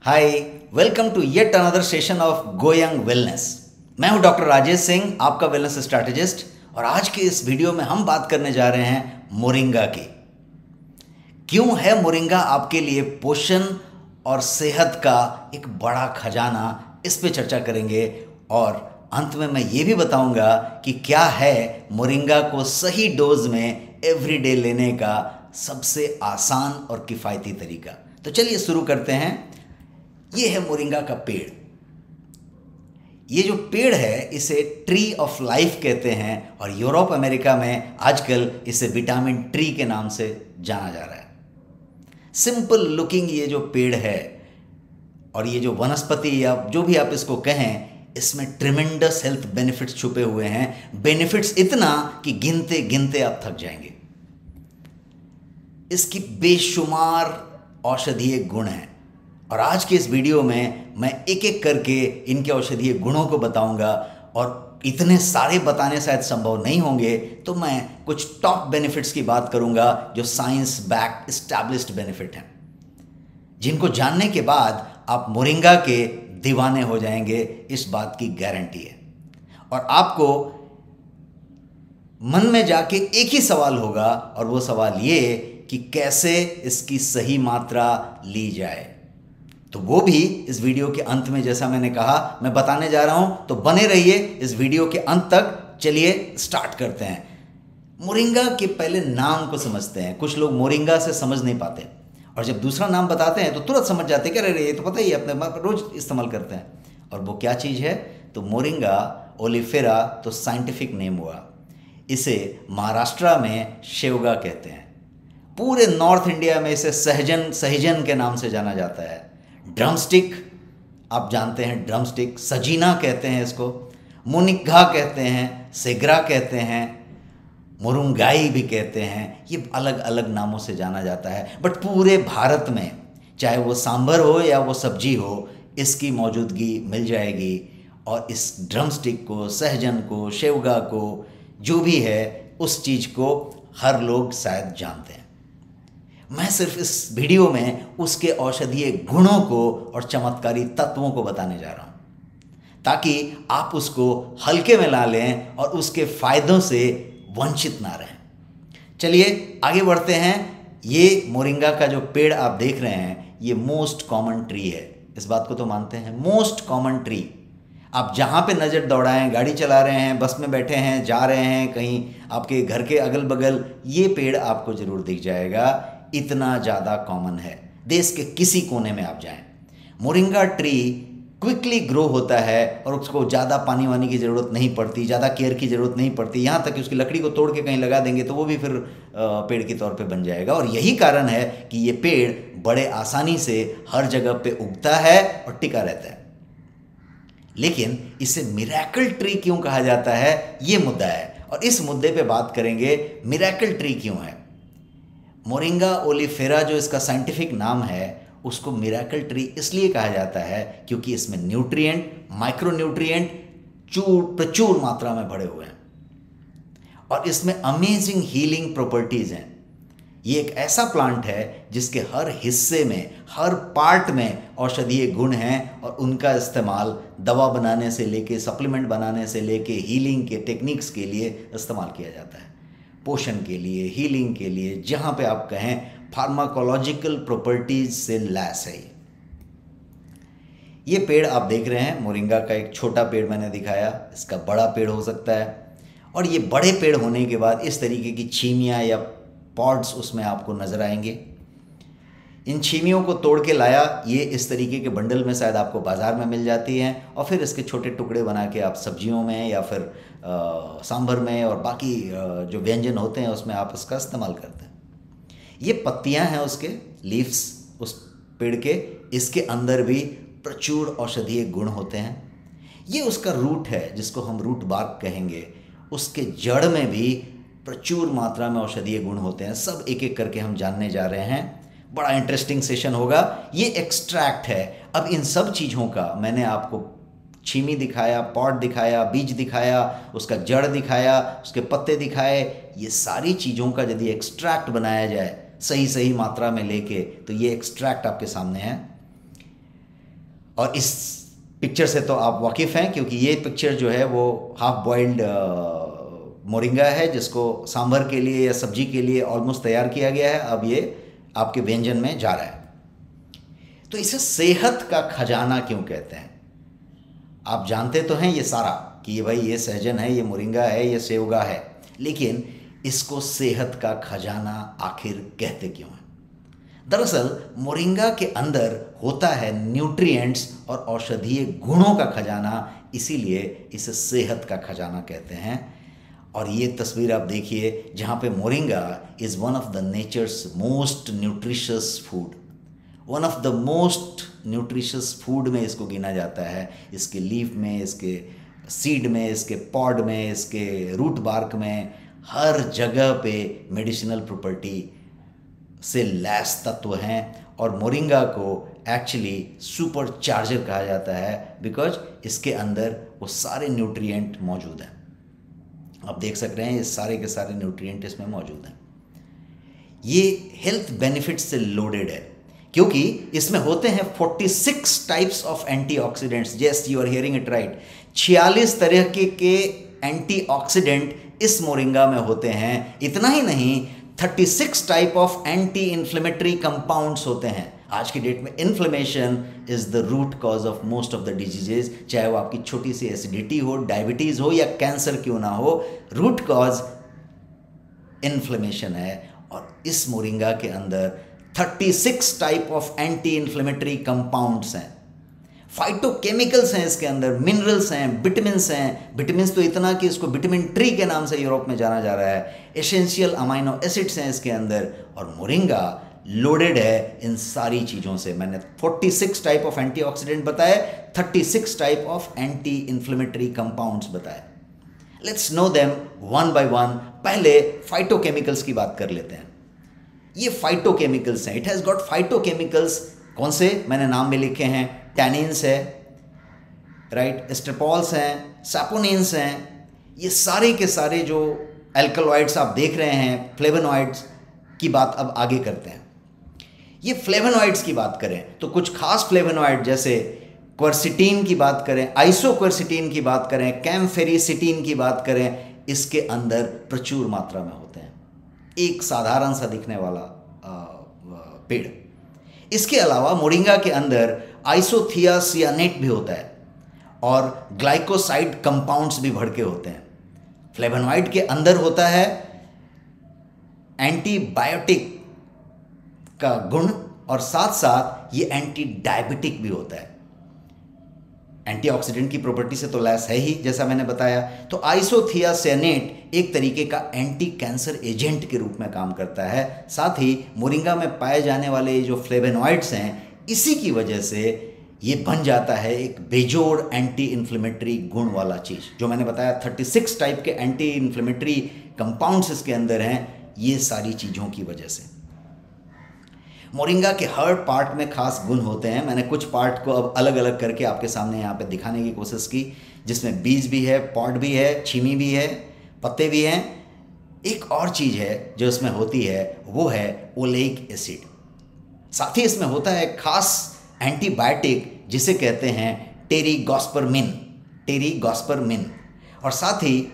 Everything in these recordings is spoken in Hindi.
Hi, welcome to yet another session of Go Young wellness. मैं हूं डॉक्टर राजेश सिंह, आपका वेलनेस स्ट्रैटेजिस्ट। और आज के इस वीडियो में हम बात करने जा रहे हैं मोरिंगा की। क्यों है मोरिंगा आपके लिए पोषण और सेहत का एक बड़ा खजाना, इस पे चर्चा करेंगे। और अंत में मैं ये भी बताऊंगा कि क्या है मोरिंगा को सही डोज में एवरीडे लेने का सबसे आसान और किफ़ायती तरीका। तो चलिए शुरू करते हैं। ये है मोरिंगा का पेड़। ये जो पेड़ है इसे ट्री ऑफ लाइफ कहते हैं और यूरोप अमेरिका में आजकल इसे विटामिन ट्री के नाम से जाना जा रहा है। सिंपल लुकिंग ये जो पेड़ है और ये जो वनस्पति या जो भी आप इसको कहें, इसमें ट्रिमेंडस हेल्थ बेनिफिट्स छुपे हुए हैं। बेनिफिट्स इतना कि गिनते गिनते आप थक जाएंगे। इसकी बेशुमार औषधीय गुण हैं और आज के इस वीडियो में मैं एक एक करके इनके औषधीय गुणों को बताऊंगा। और इतने सारे बताने शायद संभव नहीं होंगे, तो मैं कुछ टॉप बेनिफिट्स की बात करूंगा जो साइंस बैक्ड एस्टैब्लिश्ड बेनिफिट हैं, जिनको जानने के बाद आप मोरिंगा के दीवाने हो जाएंगे, इस बात की गारंटी है। और आपको मन में जाके एक ही सवाल होगा और वो सवाल ये कि कैसे इसकी सही मात्रा ली जाए। तो वो भी इस वीडियो के अंत में, जैसा मैंने कहा, मैं बताने जा रहा हूं, तो बने रहिए इस वीडियो के अंत तक। चलिए स्टार्ट करते हैं। मोरिंगा के पहले नाम को समझते हैं। कुछ लोग मोरिंगा से समझ नहीं पाते और जब दूसरा नाम बताते हैं तो तुरंत समझ जाते हैं कि अरे ये तो पता ही है, अपने रोज इस्तेमाल करते हैं। और वो क्या चीज़ है? तो मोरिंगा ओलिफेरा तो साइंटिफिक नेम हुआ। इसे महाराष्ट्र में शेवगा कहते हैं। पूरे नॉर्थ इंडिया में इसे सहजन के नाम से जाना जाता है। ड्रमस्टिक, आप जानते हैं, ड्रमस्टिक सजीना कहते हैं इसको, मुनिग्घा कहते हैं, सेगरा कहते हैं, मुरुंगाई भी कहते हैं। ये अलग अलग नामों से जाना जाता है, बट पूरे भारत में चाहे वो सांभर हो या वो सब्जी हो, इसकी मौजूदगी मिल जाएगी। और इस ड्रमस्टिक को, सहजन को, शेवगा को, जो भी है उस चीज़ को हर लोग शायद जानते हैं। मैं सिर्फ इस वीडियो में उसके औषधीय गुणों को और चमत्कारी तत्वों को बताने जा रहा हूं, ताकि आप उसको हल्के में ला लें और उसके फायदों से वंचित ना रहें। चलिए आगे बढ़ते हैं। ये मोरिंगा का जो पेड़ आप देख रहे हैं, ये मोस्ट कॉमन ट्री है। इस बात को तो मानते हैं, मोस्ट कॉमन ट्री। आप जहाँ पे नज़र दौड़ाएं, गाड़ी चला रहे हैं, बस में बैठे हैं, जा रहे हैं कहीं, आपके घर के अगल बगल ये पेड़ आपको ज़रूर दिख जाएगा। इतना ज़्यादा कॉमन है। देश के किसी कोने में आप जाएं, मोरिंगा ट्री क्विकली ग्रो होता है और उसको ज़्यादा पानी वानी की ज़रूरत नहीं पड़ती, ज़्यादा केयर की ज़रूरत नहीं पड़ती। यहाँ तक कि उसकी लकड़ी को तोड़ के कहीं लगा देंगे तो वो भी फिर पेड़ के तौर पे बन जाएगा। और यही कारण है कि ये पेड़ बड़े आसानी से हर जगह पे उगता है और टिका रहता है। लेकिन इसे मिरेकल ट्री क्यों कहा जाता है, ये मुद्दा है और इस मुद्दे पे बात करेंगे। मिरेकल ट्री क्यों है? मोरिंगा ओलिफेरा जो इसका साइंटिफिक नाम है, उसको मिरेकल ट्री इसलिए कहा जाता है क्योंकि इसमें न्यूट्रिएंट, माइक्रो न्यूट्रिएंट प्रचुर मात्रा में भरे हुए हैं और इसमें अमेजिंग हीलिंग प्रॉपर्टीज हैं। ये एक ऐसा प्लांट है जिसके हर हिस्से में, हर पार्ट में औषधीय गुण हैं और उनका इस्तेमाल दवा बनाने से लेके, सप्लीमेंट बनाने से लेके, हीलिंग के टेक्निक्स के लिए इस्तेमाल किया जाता है। पोषण के लिए, हीलिंग के लिए, जहाँ पे आप कहें, फार्माकोलॉजिकल प्रॉपर्टीज से लैस है। ये पेड़ आप देख रहे हैं, मोरिंगा का एक छोटा पेड़ मैंने दिखाया, इसका बड़ा पेड़ हो सकता है। और ये बड़े पेड़ होने के बाद इस तरीके की छीमियाँ या पॉड्स उसमें आपको नज़र आएंगे। इन छीमियों को तोड़ के लाया, ये इस तरीके के बंडल में शायद आपको बाज़ार में मिल जाती हैं और फिर इसके छोटे टुकड़े बना के आप सब्जियों में या फिर सांभर में और बाकी जो व्यंजन होते हैं उसमें आप इसका इस्तेमाल करते हैं। ये पत्तियां हैं उसके, लीव्स उस पेड़ के, इसके अंदर भी प्रचुर औषधीय गुण होते हैं। ये उसका रूट है जिसको हम रूट बार्क कहेंगे। उसके जड़ में भी प्रचुर मात्रा में औषधीय गुण होते हैं। सब एक एक करके हम जानने जा रहे हैं। बड़ा इंटरेस्टिंग सेशन होगा। ये एक्सट्रैक्ट है। अब इन सब चीज़ों का मैंने आपको छीमी दिखाया, पॉट दिखाया, बीज दिखाया, उसका जड़ दिखाया, उसके पत्ते दिखाए। ये सारी चीज़ों का यदि एक्सट्रैक्ट बनाया जाए सही सही मात्रा में लेके, तो ये एक्सट्रैक्ट आपके सामने है। और इस पिक्चर से तो आप वाकिफ़ हैं, क्योंकि ये पिक्चर जो है वो हाफ बॉइल्ड मोरिंगा है, जिसको सांभर के लिए या सब्जी के लिए ऑलमोस्ट तैयार किया गया है। अब ये आपके व्यंजन में जा रहा है। तो इसे सेहत का खजाना क्यों कहते हैं? आप जानते तो हैं ये सारा कि ये भाई ये सहजन है, ये मोरिंगा है, ये सेवगा है, लेकिन इसको सेहत का खजाना आखिर कहते क्यों हैं? दरअसल मोरिंगा के अंदर होता है न्यूट्रिएंट्स और औषधीय गुणों का खजाना, इसीलिए इसे सेहत का खजाना कहते हैं। और ये तस्वीर आप देखिए जहाँ पे moringa is one of the nature's most nutritious food, one of the most nutritious food में इसको गिना जाता है। इसके लीफ में, इसके सीड में, इसके पॉड में, इसके रूट बार्क में, हर जगह पे मेडिसिनल प्रॉपर्टी से लैस तत्व हैं। और मोरिंगा को एक्चुअली सुपर चार्जर कहा जाता है बिकॉज इसके अंदर वो सारे न्यूट्रिएंट मौजूद हैं। आप देख सकते हैं ये सारे के सारे न्यूट्रिएंट इसमें मौजूद हैं। ये हेल्थ बेनिफिट्स से लोडेड है क्योंकि इसमें होते हैं 46 types of antioxidants. Yes, you are hearing it right. 46 तरह के एंटीऑक्सीडेंट इस मोरिंगा में होते हैं। इतना ही नहीं, 36 type of anti inflammatory compounds होते हैं। आज की डेट में inflammation is the root cause of most of the diseases, चाहे वो आपकी छोटी सी एसिडिटी हो, डायबिटीज हो या कैंसर क्यों ना हो, रूट कॉज इन्फ्लेमेशन है। और इस मोरिंगा के अंदर 36 type of anti inflammatory compounds हैं, फाइटोकेमिकल्स हैं इसके अंदर, मिनरल्स हैं, विटामिन्स हैं। विटामिन्स तो इतना कि इसको विटामिन ट्री के नाम से यूरोप में जाना जा रहा है। एसेंशियल अमाइनो एसिड्स हैं इसके अंदर। और मोरिंगा लोडेड है इन सारी चीज़ों से। मैंने 46 टाइप ऑफ एंटीऑक्सीडेंट बताए, 36 type of anti inflammatory compounds बताए। Let's know them one by one. पहले फाइटोकेमिकल्स की बात कर लेते हैं। ये फाइटोकेमिकल्स हैं, इट हैज़ गॉट फाइटोकेमिकल्स। कौन से? मैंने नाम भी लिखे हैं। टैनिन्स है, राइट, एस्ट्रेपॉल्स हैं, सैपोनिन्स हैं। ये सारे के सारे जो एल्कलॉइड्स आप देख रहे हैं, फ्लेवोनॉइड्स की बात अब आगे करते हैं। ये फ्लेवोनॉइड्स की बात करें तो कुछ खास फ्लेवोनॉइड जैसे क्वर्सिटीन की बात करें, आइसोक्वर्सिटीन की बात करें, कैम्फेरिसिटीन की बात करें, इसके अंदर प्रचुर मात्रा में होते हैं। एक साधारण सा दिखने वाला पेड़। इसके अलावा मोरिंगा के अंदर आइसोथियासियानेट भी होता है और ग्लाइकोसाइड कंपाउंड्स भी भड़के होते हैं। फ्लेवोनॉइड के अंदर होता है एंटीबायोटिक का गुण और साथ साथ ये एंटी डायबिटिक भी होता है। एंटीऑक्सीडेंट की प्रॉपर्टी से तो लैस है ही, जैसा मैंने बताया। तो आइसोथियासियानेट एक तरीके का एंटी कैंसर एजेंट के रूप में काम करता है। साथ ही मोरिंगा में पाए जाने वाले जो फ्लेवोनॉइड्स हैं, इसी की वजह से ये बन जाता है एक बेजोड़ एंटी इन्फ्लेमेटरी गुण वाला चीज़। जो मैंने बताया 36 टाइप के एंटी इन्फ्लेमेटरी कंपाउंड्स इसके अंदर हैं, ये सारी चीज़ों की वजह से। मोरिंगा के हर पार्ट में खास गुण होते हैं। मैंने कुछ पार्ट को अब अलग अलग करके आपके सामने यहाँ पे दिखाने की कोशिश की, जिसमें बीज भी है, पॉड भी है, छीमी भी है, पत्ते भी हैं। एक और चीज़ है जो इसमें होती है, वो है ओलेइक एसिड। साथ ही इसमें होता है खास एंटीबायोटिक जिसे कहते हैं टेरीगॉस्पर्मिन। और साथ ही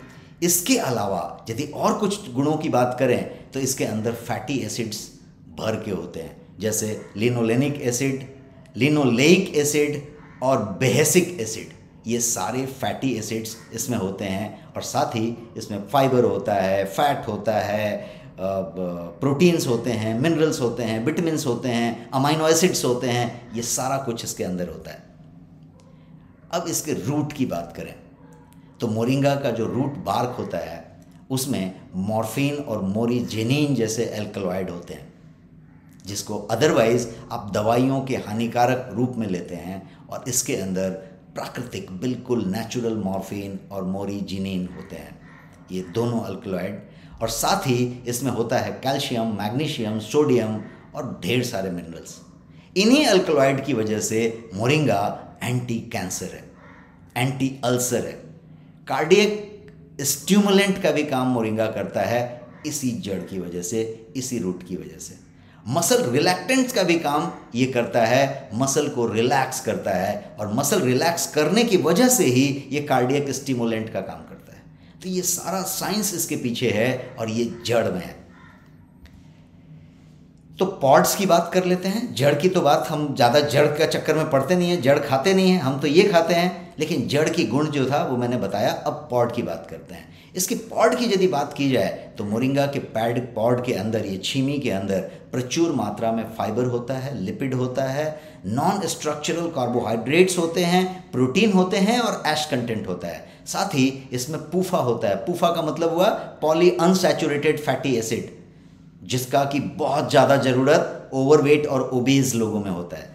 इसके अलावा यदि और कुछ गुणों की बात करें तो इसके अंदर फैटी एसिड्स भर के होते हैं, जैसे लिनोलेनिक एसिड, लिनोलेइक एसिड और बेहेसिक एसिड। ये सारे फैटी एसिड्स इसमें होते हैं। और साथ ही इसमें फाइबर होता है, फैट होता है, प्रोटीन्स होते हैं, मिनरल्स होते हैं, विटामिन्स होते हैं, अमाइनो एसिड्स होते हैं। ये सारा कुछ इसके अंदर होता है। अब इसके रूट की बात करें तो मोरिंगा का जो रूट बार्क होता है उसमें मॉर्फिन और मोरिजेनिन जैसे एल्कलॉइड होते हैं, जिसको अदरवाइज आप दवाइयों के हानिकारक रूप में लेते हैं। और इसके अंदर प्राकृतिक बिल्कुल नेचुरल मॉर्फिन और मोरिजेनिन होते हैं, ये दोनों अल्कलॉइड। और साथ ही इसमें होता है कैल्शियम, मैग्नीशियम, सोडियम और ढेर सारे मिनरल्स। इन्हीं अल्कलॉइड की वजह से मोरिंगा एंटी कैंसर है, एंटी अल्सर है, कार्डियक स्टिमुलेंट का भी काम मोरिंगा करता है, इसी जड़ की वजह से, इसी रूट की वजह से। मसल रिलैक्टेंट्स का भी काम ये करता है, मसल को रिलैक्स करता है, और मसल रिलैक्स करने की वजह से ही ये कार्डियक स्टिमुलेंट का काम करता है। तो ये सारा साइंस इसके पीछे है और ये जड़ में है। तो पॉड्स की बात कर लेते हैं। जड़ की तो बात हम ज़्यादा जड़ का चक्कर में पड़ते नहीं हैं, जड़ खाते नहीं हैं, हम तो ये खाते हैं, लेकिन जड़ की गुण जो था वो मैंने बताया। अब पॉड की बात करते हैं। इसकी पॉड की यदि बात की जाए तो मोरिंगा के पॉड के अंदर, ये छीमी के अंदर प्रचुर मात्रा में फाइबर होता है, लिपिड होता है, नॉन स्ट्रक्चरल कार्बोहाइड्रेट्स होते हैं, प्रोटीन होते हैं और ऐश कंटेंट होता है। साथ ही इसमें पूफा होता है। पूफा का मतलब हुआ पॉली अनसैचुरेटेड फैटी एसिड, जिसका कि बहुत ज़्यादा ज़रूरत ओवरवेट और ओबेज लोगों में होता है।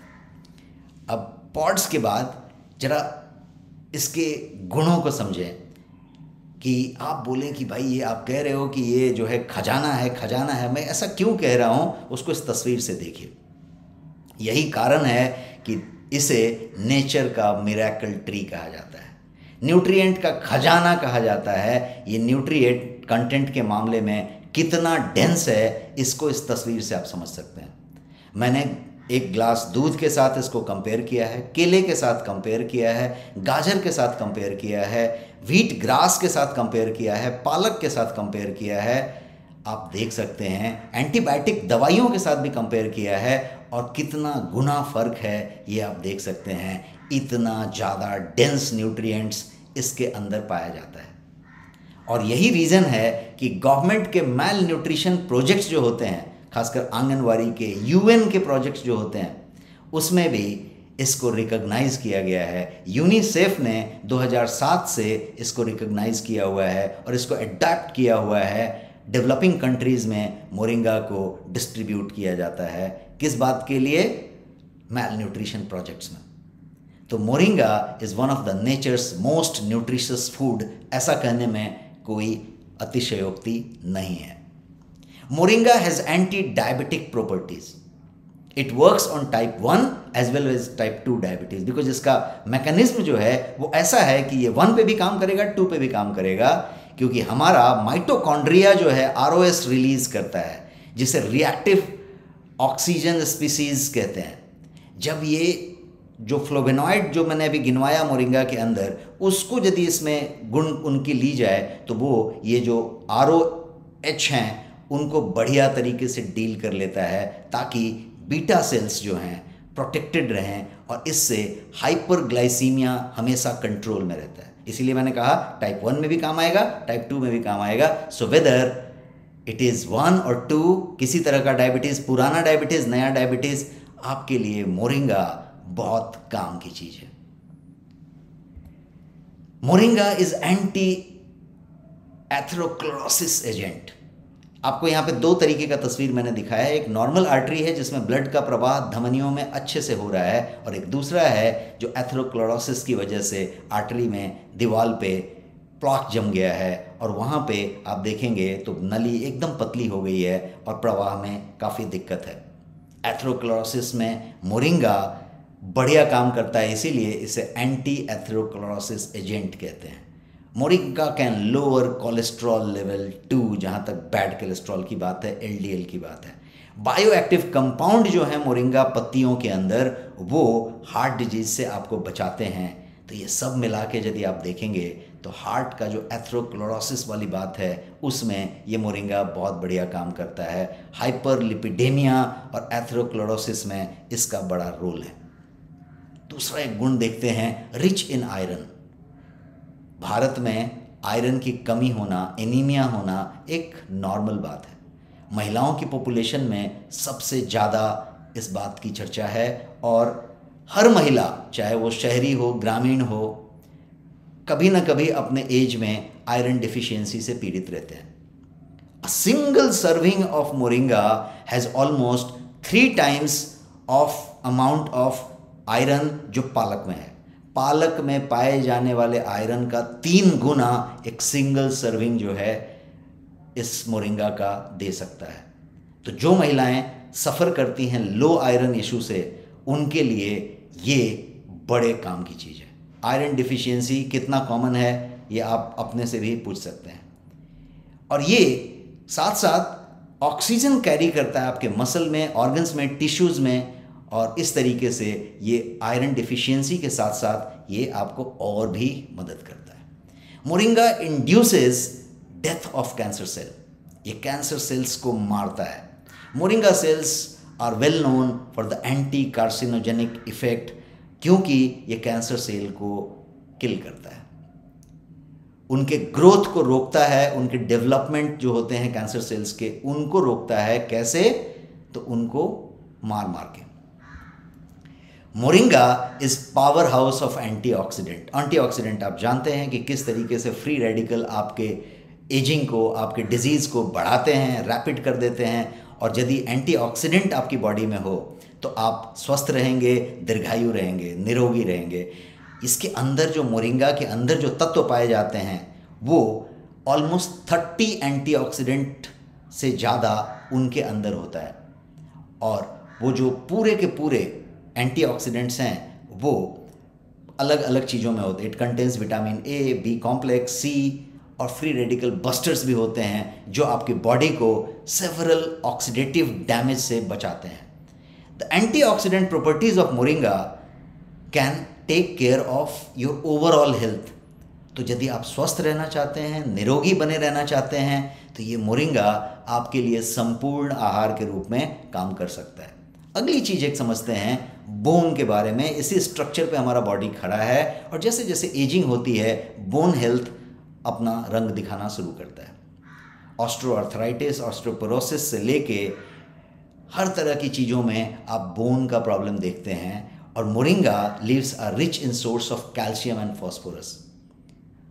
अब पॉड्स के बाद जरा इसके गुणों को समझें कि आप बोलें कि भाई ये आप कह रहे हो कि ये जो है खजाना है, खजाना है। मैं ऐसा क्यों कह रहा हूँ उसको इस तस्वीर से देखिए। यही कारण है कि इसे नेचर का मिरेकल ट्री कहा जाता है, न्यूट्रिएंट का खजाना कहा जाता है। ये न्यूट्रिएंट कंटेंट के मामले में कितना डेंस है, इसको इस तस्वीर से आप समझ सकते हैं। मैंने एक ग्लास दूध के साथ इसको कंपेयर किया है, केले के साथ कंपेयर किया है, गाजर के साथ कंपेयर किया है, व्हीट ग्रास के साथ कंपेयर किया है, पालक के साथ कंपेयर किया है। आप देख सकते हैं एंटीबायोटिक दवाइयों के साथ भी कंपेयर किया है, और कितना गुना फर्क है ये आप देख सकते हैं। इतना ज़्यादा डेंस न्यूट्रिएंट्स इसके अंदर पाया जाता है। और यही रीज़न है कि गवर्नमेंट के मैल न्यूट्रिशन प्रोजेक्ट्स जो होते हैं, खासकर आंगनवाड़ी के, यूएन के प्रोजेक्ट्स जो होते हैं, उसमें भी इसको रिकॉग्नाइज किया गया है। यूनिसेफ ने 2007 से इसको रिकॉग्नाइज किया हुआ है और इसको अडॉप्ट किया हुआ है। डेवलपिंग कंट्रीज़ में मोरिंगा को डिस्ट्रीब्यूट किया जाता है। किस बात के लिए? मैल न्यूट्रिशन प्रोजेक्ट्स में। तो moringa is one of the nature's most nutritious food, ऐसा कहने में कोई अतिशयोक्ति नहीं है। Moringa has anti diabetic properties. It works on type 1 as well as type 2 diabetes, because इसका मैकेनिज्म जो है वो ऐसा है कि ये 1 पे भी काम करेगा, 2 पे भी काम करेगा, क्योंकि हमारा माइटोकॉन्ड्रिया जो है ROS रिलीज करता है, जिसे रिएक्टिव ऑक्सीजन स्पीसीज कहते हैं। जब ये जो फ्लोवेनॉइड जो मैंने अभी गिनवाया मोरिंगा के अंदर, उसको यदि इसमें गुण उनकी ली जाए तो वो ये जो ROH हैं उनको बढ़िया तरीके से डील कर लेता है, ताकि बीटा सेल्स जो हैं प्रोटेक्टेड रहें, और इससे हाइपरग्लाइसीमिया हमेशा कंट्रोल में रहता है। इसीलिए मैंने कहा टाइप 1 में भी काम आएगा, टाइप 2 में भी काम आएगा। सो वेदर इट इज़ 1 और 2, किसी तरह का डायबिटीज़, पुराना डायबिटीज़, नया डायबिटीज़, आपके लिए मोरिंगा बहुत काम की चीज़ है। Moringa is anti atherosclerosis agent. आपको यहाँ पे 2 तरीके का तस्वीर मैंने दिखाया है। एक नॉर्मल आर्टरी है जिसमें ब्लड का प्रवाह धमनियों में अच्छे से हो रहा है, और एक दूसरा है जो एथेरोक्लोरोसिस की वजह से आर्टरी में दीवार पे प्लाक जम गया है, और वहाँ पे आप देखेंगे तो नली एकदम पतली हो गई है और प्रवाह में काफ़ी दिक्कत है। एथेरोक्लोरोसिस में मोरिंगा बढ़िया काम करता है, इसीलिए इसे एंटी एथेरोक्लोरोसिस एजेंट कहते हैं। Moringa can lower cholesterol level 2, जहाँ तक बैड कोलेस्ट्रॉल की बात है, LDL की बात है। बायो एक्टिव कंपाउंड जो है मोरिंगा पत्तियों के अंदर, वो हार्ट डिजीज से आपको बचाते हैं। तो ये सब मिला के यदि आप देखेंगे तो हार्ट का जो एथेरोक्लोरोसिस वाली बात है उसमें ये मोरिंगा बहुत बढ़िया काम करता है। हाइपरलिपिडेमिया और एथेरोक्लोरोसिस में इसका बड़ा रोल है। दूसरा एक गुण देखते हैं, रिच इन आयरन। भारत में आयरन की कमी होना, एनीमिया होना एक नॉर्मल बात है। महिलाओं की पॉपुलेशन में सबसे ज़्यादा इस बात की चर्चा है, और हर महिला, चाहे वो शहरी हो, ग्रामीण हो, कभी ना कभी अपने एज में आयरन डिफिशियंसी से पीड़ित रहते हैं। A single serving of moringa has almost 3 times of amount of iron जो पालक में है। पालक में पाए जाने वाले आयरन का 3 गुना एक सिंगल सर्विंग जो है इस मोरिंगा का दे सकता है। तो जो महिलाएं सफ़र करती हैं लो आयरन इशू से, उनके लिए ये बड़े काम की चीज़ है। आयरन डिफिशियंसी कितना कॉमन है ये आप अपने से भी पूछ सकते हैं। और ये साथ साथ ऑक्सीजन कैरी करता है आपके मसल में, ऑर्गन्स में, टिश्यूज़ में, और इस तरीके से ये आयरन डिफिशियंसी के साथ साथ ये आपको और भी मदद करता है। Moringa induces death of cancer cell, ये कैंसर सेल्स को मारता है। Moringa cells are well known for the anti carcinogenic effect, क्योंकि ये कैंसर सेल को किल करता है, उनके ग्रोथ को रोकता है, उनके डेवलपमेंट जो होते हैं कैंसर सेल्स के उनको रोकता है। कैसे? तो उनको मार मार के। Moringa is power house of antioxidant. Antioxidant आप जानते हैं कि किस तरीके से फ्री रेडिकल आपके एजिंग को, आपके डिजीज़ को बढ़ाते हैं, रैपिड कर देते हैं, और यदि एंटीऑक्सीडेंट आपकी बॉडी में हो तो आप स्वस्थ रहेंगे, दीर्घायु रहेंगे, निरोगी रहेंगे। इसके अंदर जो मोरिंगा के अंदर जो तत्व पाए जाते हैं वो ऑलमोस्ट 30 एंटीऑक्सीडेंट से ज़्यादा उनके अंदर होता है, और वो जो पूरे के पूरे एंटीऑक्सीडेंट्स हैं वो अलग अलग चीज़ों में होते हैं। It contains vitamin A, B complex, C, और फ्री रेडिकल बस्टर्स भी होते हैं जो आपकी बॉडी को सेवरल ऑक्सीडेटिव डैमेज से बचाते हैं। The antioxidant properties of moringa can take care of your overall health. तो यदि आप स्वस्थ रहना चाहते हैं, निरोगी बने रहना चाहते हैं, तो ये मोरिंगा आपके लिए संपूर्ण आहार के रूप में काम कर सकता है। अगली चीज़ एक समझते हैं बोन के बारे में। इसी स्ट्रक्चर पे हमारा बॉडी खड़ा है, और जैसे जैसे एजिंग होती है बोन हेल्थ अपना रंग दिखाना शुरू करता है। ऑस्ट्रोआर्थराइटिस, ऑस्ट्रोपोरोसिस से लेके हर तरह की चीज़ों में आप बोन का प्रॉब्लम देखते हैं, और moringa leaves are rich in source of calcium and phosphorus.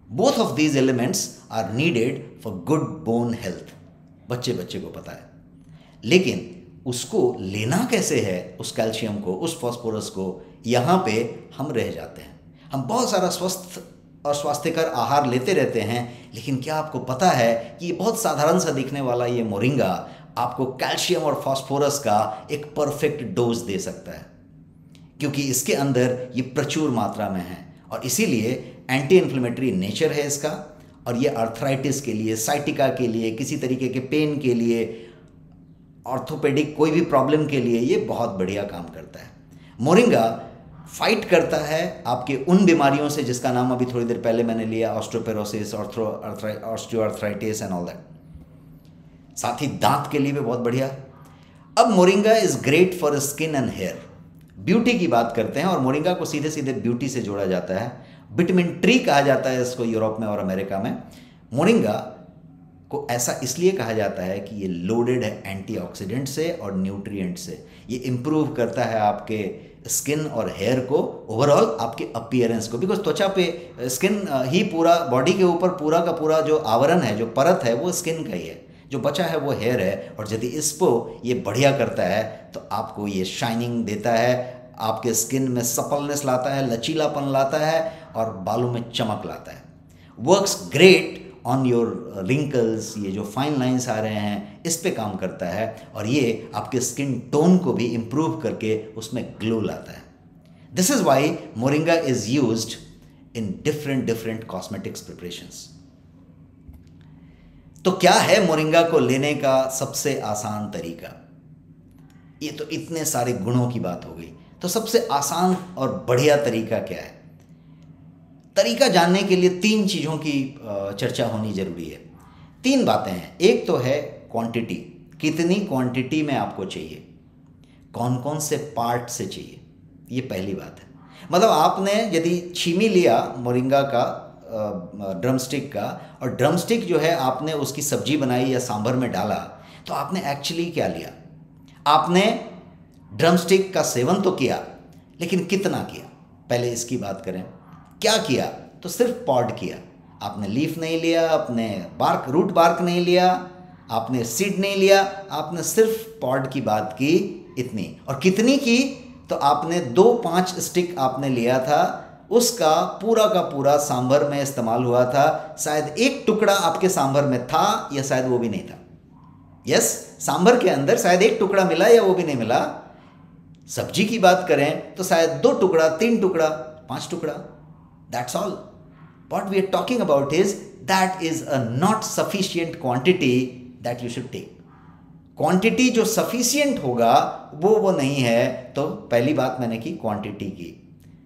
Both of these elements are needed for good bone health. बच्चे बच्चे को पता है, लेकिन उसको लेना कैसे है, उस कैल्शियम को, उस फॉस्फोरस को, यहाँ पे हम रह जाते हैं। हम बहुत सारा स्वस्थ और स्वास्थ्यकर आहार लेते रहते हैं, लेकिन क्या आपको पता है कि ये बहुत साधारण सा दिखने वाला ये मोरिंगा आपको कैल्शियम और फॉस्फोरस का एक परफेक्ट डोज दे सकता है, क्योंकि इसके अंदर ये प्रचुर मात्रा में है, और इसीलिए एंटी इन्फ्लेमेटरी नेचर है इसका, और ये आर्थराइटिस के लिए, साइटिका के लिए, किसी तरीके के पेन के लिए, ऑर्थोपेडिक कोई भी प्रॉब्लम के लिए ये बहुत बढ़िया काम करता है। मोरिंगा फाइट करता है आपके उन बीमारियों से जिसका नाम अभी थोड़ी देर पहले मैंने लिया, osteoporosis, osteoarthritis and all that. साथ ही दांत के लिए भी बहुत बढ़िया। अब moringa is great for skin and hair. Beauty की बात करते हैं, और मोरिंगा को सीधे सीधे ब्यूटी से जोड़ा जाता है। विटामिन ट्री कहा जाता है इसको यूरोप में और अमेरिका में। मोरिंगा को ऐसा इसलिए कहा जाता है कि ये लोडेड है एंटीऑक्सीडेंट से और न्यूट्रिएंट से। ये इम्प्रूव करता है आपके स्किन और हेयर को, ओवरऑल आपके अपीयरेंस को, बिकॉज त्वचा पे स्किन ही पूरा, बॉडी के ऊपर पूरा का पूरा जो आवरण है, जो परत है, वो स्किन का ही है, जो बचा है वो हेयर है। और यदि इसको ये बढ़िया करता है तो आपको ये शाइनिंग देता है, आपके स्किन में सपलनेस लाता है, लचीलापन लाता है, और बालों में चमक लाता है। Works great on your wrinkles, ये जो फाइन लाइंस आ रहे हैं इस पे काम करता है, और ये आपके स्किन टोन को भी इम्प्रूव करके उसमें ग्लो लाता है। This is why moringa is used in different cosmetics preparations. तो क्या है मोरिंगा को लेने का सबसे आसान तरीका? ये तो इतने सारे गुणों की बात हो गई, तो सबसे आसान और बढ़िया तरीका क्या है? तरीका जानने के लिए 3 चीज़ों की चर्चा होनी जरूरी है। 3 बातें हैं। एक तो है क्वांटिटी, कितनी क्वांटिटी में आपको चाहिए, कौन कौन से पार्ट से चाहिए, ये पहली बात है। मतलब आपने यदि छीमी लिया मोरिंगा का, ड्रमस्टिक का, और ड्रमस्टिक जो है आपने उसकी सब्जी बनाई या सांभर में डाला, तो आपने एक्चुअली क्या लिया? आपने ड्रमस्टिक का सेवन तो किया, लेकिन कितना किया? पहले इसकी बात करें। क्या किया? तो सिर्फ पॉड किया। आपने लीफ नहीं लिया, आपने बार्क, रूट बार्क नहीं लिया, आपने सीड नहीं लिया, आपने सिर्फ पॉड की बात की, इतनी। और कितनी की? तो आपने 2-5 स्टिक आपने लिया था, उसका पूरा का पूरा सांभर में इस्तेमाल हुआ था। शायद एक टुकड़ा आपके सांभर में था, या शायद वो भी नहीं था। यस, सांभर के अंदर शायद एक टुकड़ा मिला या वो भी नहीं मिला। सब्जी की बात करें तो शायद 2 टुकड़ा, 3 टुकड़ा, 5 टुकड़ा। That's all. What we are talking about is that is a not sufficient quantity that you should take. Quantity जो सफिशिएंट होगा वो नहीं है। तो पहली बात मैंने की क्वांटिटी की,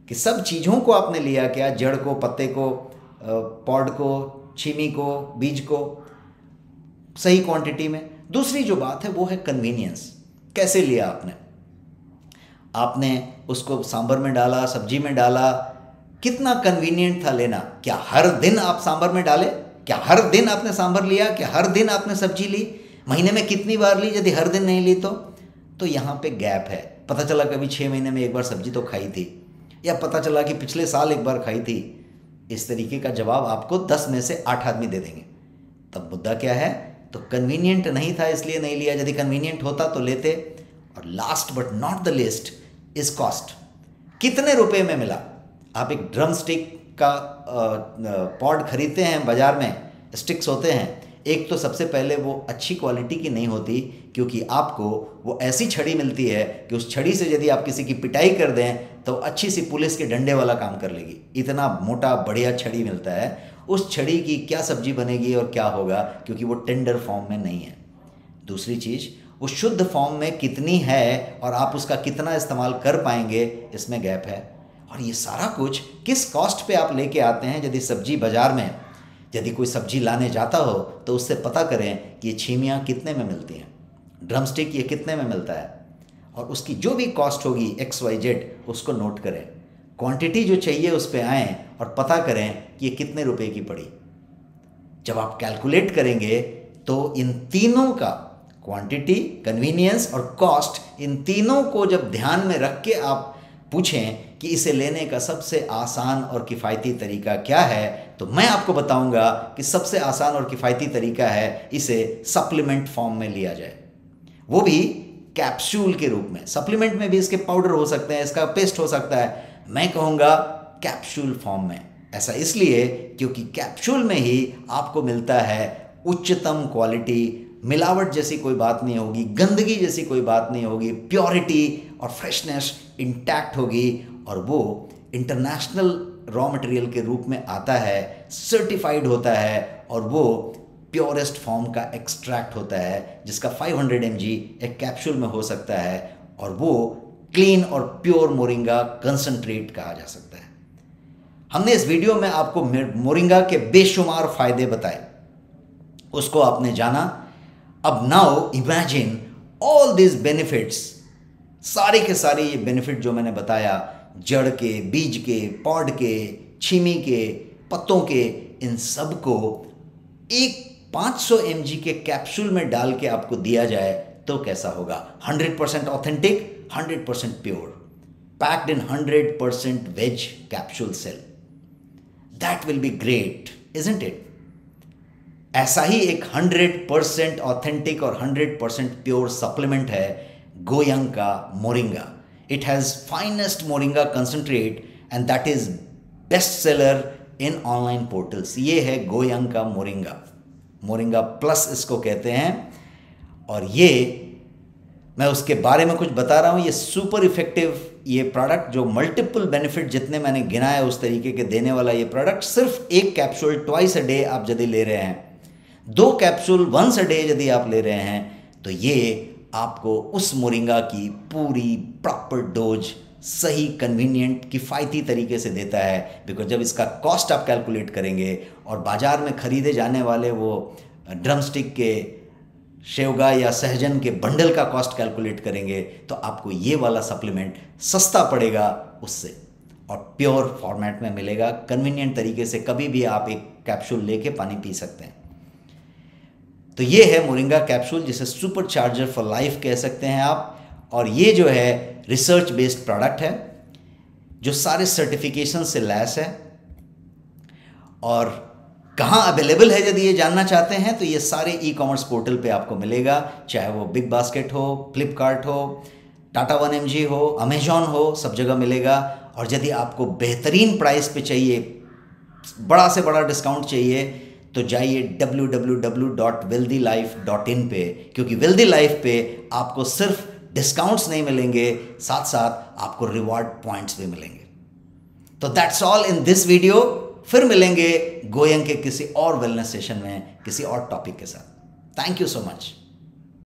कि सब चीज़ों को आपने लिया क्या, जड़ को, पत्ते को, पॉड को, छीमी को, बीज को, सही क्वांटिटी में। दूसरी जो बात है वो है कन्वीनियंस। कैसे लिया आपने उसको सांभर में डाला, सब्जी में डाला, कितना कन्वीनियंट था लेना। क्या हर दिन आप सांभर में डाले? क्या हर दिन आपने सांभर लिया? क्या हर दिन आपने सब्जी ली? महीने में कितनी बार ली? यदि हर दिन नहीं ली तो यहाँ पे गैप है। पता चला कभी 6 महीने में एक बार सब्जी तो खाई थी, या पता चला कि पिछले साल एक बार खाई थी। इस तरीके का जवाब आपको 10 में से 8 आदमी दे देंगे। तब मुद्दा क्या है? तो कन्वीनियंट नहीं था इसलिए नहीं लिया। यदि कन्वीनियंट होता तो लेते। और last but not the list is cost. कितने रुपए में मिला? आप एक ड्रम स्टिक का पॉड खरीदते हैं बाजार में, स्टिक्स होते हैं। एक तो सबसे पहले वो अच्छी क्वालिटी की नहीं होती, क्योंकि आपको वो ऐसी छड़ी मिलती है कि उस छड़ी से यदि आप किसी की पिटाई कर दें तो अच्छी सी पुलिस के डंडे वाला काम कर लेगी। इतना मोटा बढ़िया छड़ी मिलता है। उस छड़ी की क्या सब्जी बनेगी और क्या होगा, क्योंकि वो टेंडर फॉर्म में नहीं है। दूसरी चीज़, वो शुद्ध फॉर्म में कितनी है और आप उसका कितना इस्तेमाल कर पाएंगे, इसमें गैप है। और ये सारा कुछ किस कॉस्ट पे आप लेके आते हैं। यदि सब्जी बाज़ार में, यदि कोई सब्जी लाने जाता हो तो उससे पता करें कि ये छीमियाँ कितने में मिलती हैं, ड्रम स्टिक ये कितने में मिलता है, और उसकी जो भी कॉस्ट होगी XYZ उसको नोट करें। क्वांटिटी जो चाहिए उस पर आएँ और पता करें कि ये कितने रुपए की पड़ी। जब आप कैलकुलेट करेंगे तो इन तीनों का, क्वांटिटी, कन्वीनियंस और कॉस्ट, इन तीनों को जब ध्यान में रख के आप पूछें कि इसे लेने का सबसे आसान और किफ़ायती तरीका क्या है, तो मैं आपको बताऊंगा कि सबसे आसान और किफ़ायती तरीका है इसे सप्लीमेंट फॉर्म में लिया जाए, वो भी कैप्सूल के रूप में। सप्लीमेंट में भी इसके पाउडर हो सकते हैं, इसका पेस्ट हो सकता है। मैं कहूँगा कैप्सूल फॉर्म में। ऐसा इसलिए क्योंकि कैप्सूल में ही आपको मिलता है उच्चतम क्वालिटी, मिलावट जैसी कोई बात नहीं होगी, गंदगी जैसी कोई बात नहीं होगी, प्योरिटी और फ्रेशनेस इंटैक्ट होगी, और वो इंटरनेशनल रॉ मटेरियल के रूप में आता है, सर्टिफाइड होता है, और वो प्योरेस्ट फॉर्म का एक्सट्रैक्ट होता है, जिसका 500 mg एक कैप्सूल में हो सकता है, और वो क्लीन और प्योर मोरिंगा कंसंट्रेट कहा जा सकता है। हमने इस वीडियो में आपको मोरिंगा के बेशुमार फायदे बताए, उसको आपने जाना। अब now imagine all this benefits, सारे के सारे ये बेनिफिट जो मैंने बताया, जड़ के, बीज के, पॉड के, छीमी के, पत्तों के, इन सब को एक 500 mg के कैप्सूल में डाल के आपको दिया जाए तो कैसा होगा? 100% authentic, 100% pure, packed in 100% veg capsule cell. That will be great, isn't it? ऐसा ही एक 100% ऑथेंटिक और 100% प्योर सप्लीमेंट है गोयंग का moringa. It has finest moringa concentrate and that is best seller in online portals. ये है गोयंग का मोरिंगा, मोरिंगा प्लस इसको कहते हैं। और ये मैं उसके बारे में कुछ बता रहा हूँ। ये सुपर इफेक्टिव ये प्रोडक्ट, जो मल्टीपल बेनिफिट जितने मैंने गिनाए उस तरीके के देने वाला ये प्रोडक्ट, सिर्फ एक कैप्सूल ट्वाइस अ डे आप यदि ले रहे हैं, 2 कैप्सूल वंस अ डे यदि आप ले रहे हैं, तो ये आपको उस मोरिंगा की पूरी प्रॉपर डोज सही, कन्वीनियंट, किफ़ायती तरीके से देता है। बिकॉज जब इसका कॉस्ट आप कैलकुलेट करेंगे और बाज़ार में ख़रीदे जाने वाले वो ड्रम स्टिक के शेवगा या सहजन के बंडल का कॉस्ट कैलकुलेट करेंगे, तो आपको ये वाला सप्लीमेंट सस्ता पड़ेगा उससे, और प्योर फॉर्मेट में मिलेगा। कन्वीनियंट तरीके से कभी भी आप एक कैप्सूल लेके पानी पी सकते हैं। तो ये है मोरिंगा कैप्सूल, जिसे सुपर चार्जर फॉर लाइफ कह सकते हैं आप। और ये जो है रिसर्च बेस्ड प्रोडक्ट है, जो सारे सर्टिफिकेशन से लैस है। और कहाँ अवेलेबल है यदि ये जानना चाहते हैं, तो ये सारे ई-कॉमर्स पोर्टल पे आपको मिलेगा, चाहे वो बिग बास्केट हो, फ्लिपकार्ट हो, टाटा 1mg हो, अमेजॉन हो, सब जगह मिलेगा। और यदि आपको बेहतरीन प्राइस पे चाहिए, बड़ा से बड़ा डिस्काउंट चाहिए, तो जाइए www.wealthylife.in पे, क्योंकि वेल्दी लाइफ पे आपको सिर्फ डिस्काउंट्स नहीं मिलेंगे, साथ साथ आपको रिवॉर्ड पॉइंट्स भी मिलेंगे। तो that's all in this video. फिर मिलेंगे गोयंग के किसी और वेलनेस सेशन में, किसी और टॉपिक के साथ। Thank you so much.